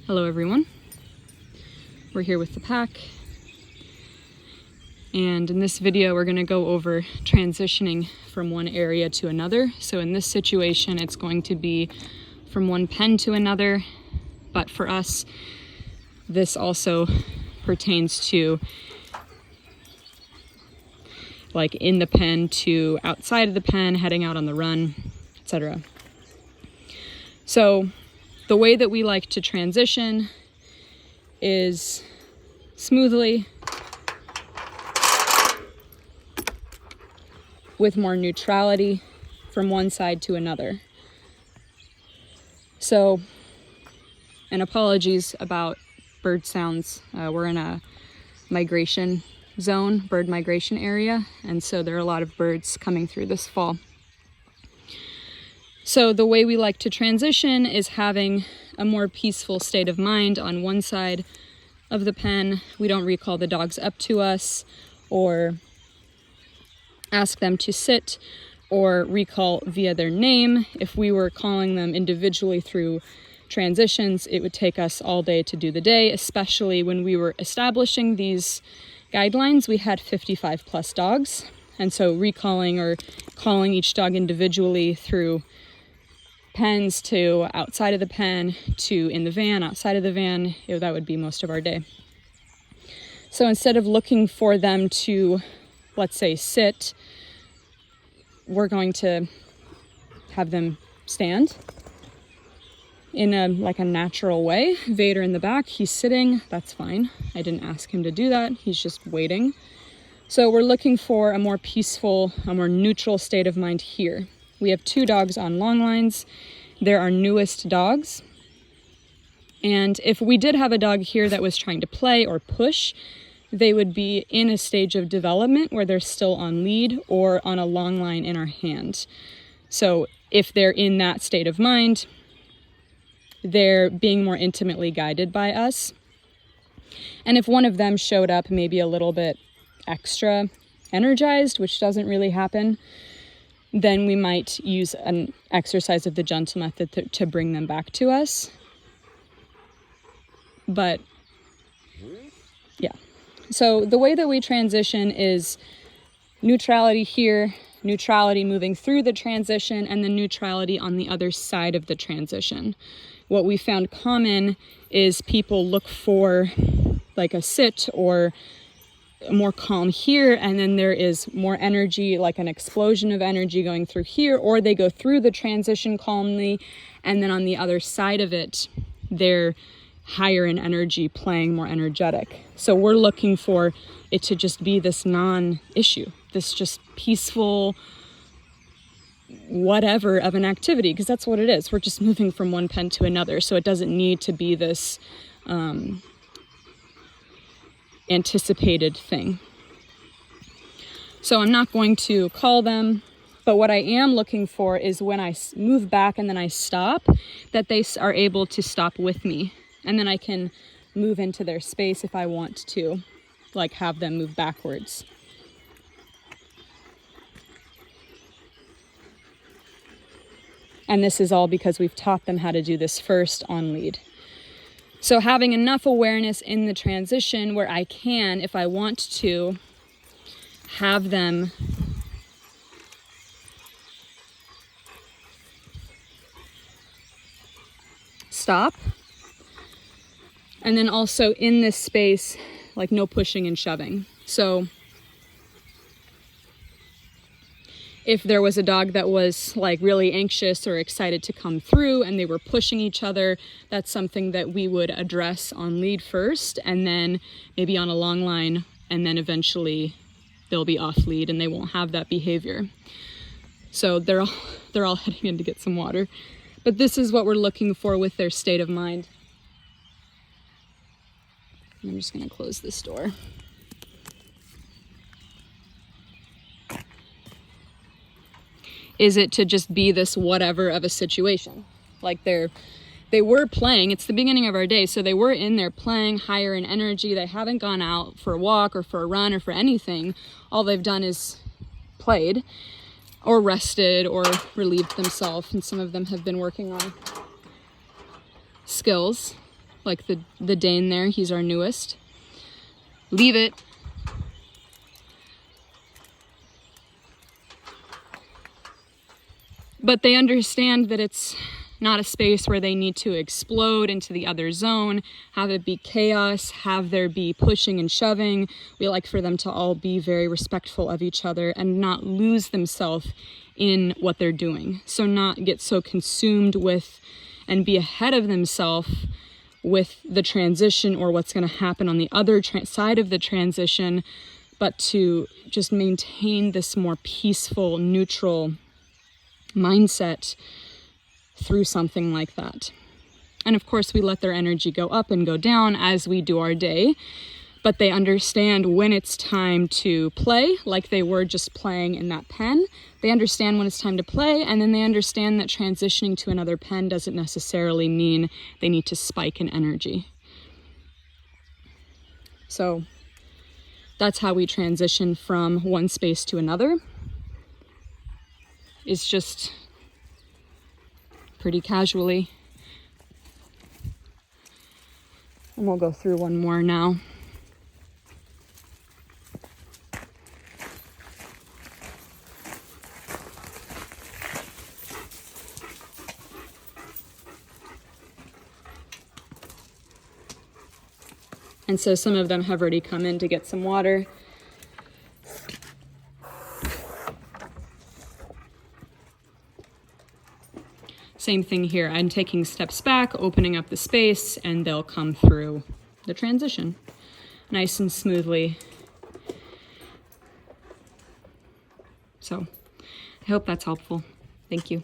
Hello everyone, we're here with the pack, and in this video we're going to go over transitioning from one area to another. So in this situation it's going to be from one pen to another, but for us this also pertains to like in the pen to outside of the pen, heading out on the run, etc. So the way that we like to transition is smoothly, with more neutrality from one side to another. So, and apologies about bird sounds. We're in a migration zone, bird migration area, and so there are a lot of birds coming through this fall. So the way we like to transition is having a more peaceful state of mind on one side of the pen. We don't recall the dogs up to us or ask them to sit or recall via their name. If we were calling them individually through transitions, it would take us all day to do the day, especially when we were establishing these guidelines. We had 55 plus dogs, and so recalling or calling each dog individually through pens to outside of the pen to in the van, outside of the van, that would be most of our day. So instead of looking for them to, let's say, sit, we're going to have them stand in a natural way. Vader in the back, he's sitting, that's fine. I didn't ask him to do that, he's just waiting. So we're looking for a more peaceful, a more neutral state of mind here. We have 2 dogs on long lines. They're our newest dogs. And if we did have a dog here that was trying to play or push, they would be in a stage of development where they're still on lead or on a long line in our hand. So if they're in that state of mind, they're being more intimately guided by us. And if one of them showed up maybe a little bit extra energized, which doesn't really happen, then we might use an exercise of the gentle method to bring them back to us. But yeah, so the way that we transition is neutrality here, neutrality moving through the transition, and then neutrality on the other side of the transition. What we found common is people look for like a sit or more calm here, and then there is more energy, like an explosion of energy going through here, or they go through the transition calmly, and then on the other side of it, they're higher in energy, playing more energetic. So we're looking for it to just be this non-issue, this just peaceful whatever of an activity, because that's what it is. We're just moving from one pen to another, so it doesn't need to be this anticipated thing. So I'm not going to call them, but what I am looking for is when I move back and then I stop, that they are able to stop with me, and then I can move into their space if I want to, like have them move backwards. And this is all because we've taught them how to do this first on lead. So having enough awareness in the transition where I can, if I want to, have them stop. And then also in this space, like no pushing and shoving. So if there was a dog that was like really anxious or excited to come through and they were pushing each other, that's something that we would address on lead first, and then maybe on a long line, and then eventually they'll be off lead and they won't have that behavior. So they're all heading in to get some water. But this is what we're looking for with their state of mind. I'm just going to close this door. Is it to just be this whatever of a situation? Like they were playing, it's the beginning of our day, so they were in there playing, higher in energy. They haven't gone out for a walk or for a run or for anything. All they've done is played or rested or relieved themselves, and some of them have been working on skills. like the Dane there, he's our newest. Leave it. But they understand that it's not a space where they need to explode into the other zone, have it be chaos, have there be pushing and shoving. We like for them to all be very respectful of each other and not lose themselves in what they're doing. So not get so consumed with and be ahead of themselves with the transition or what's going to happen on the other side of the transition, but to just maintain this more peaceful, neutral mindset through something like that. And of course, we let their energy go up and go down as we do our day, but they understand when it's time to play, like they were just playing in that pen. They understand when it's time to play, and then they understand that transitioning to another pen doesn't necessarily mean they need to spike in energy. So that's how we transition from one space to another. It's just pretty casually. And we'll go through one more now. And so some of them have already come in to get some water. Same thing here. I'm taking steps back, opening up the space, and they'll come through the transition nice and smoothly. So I hope that's helpful. Thank you.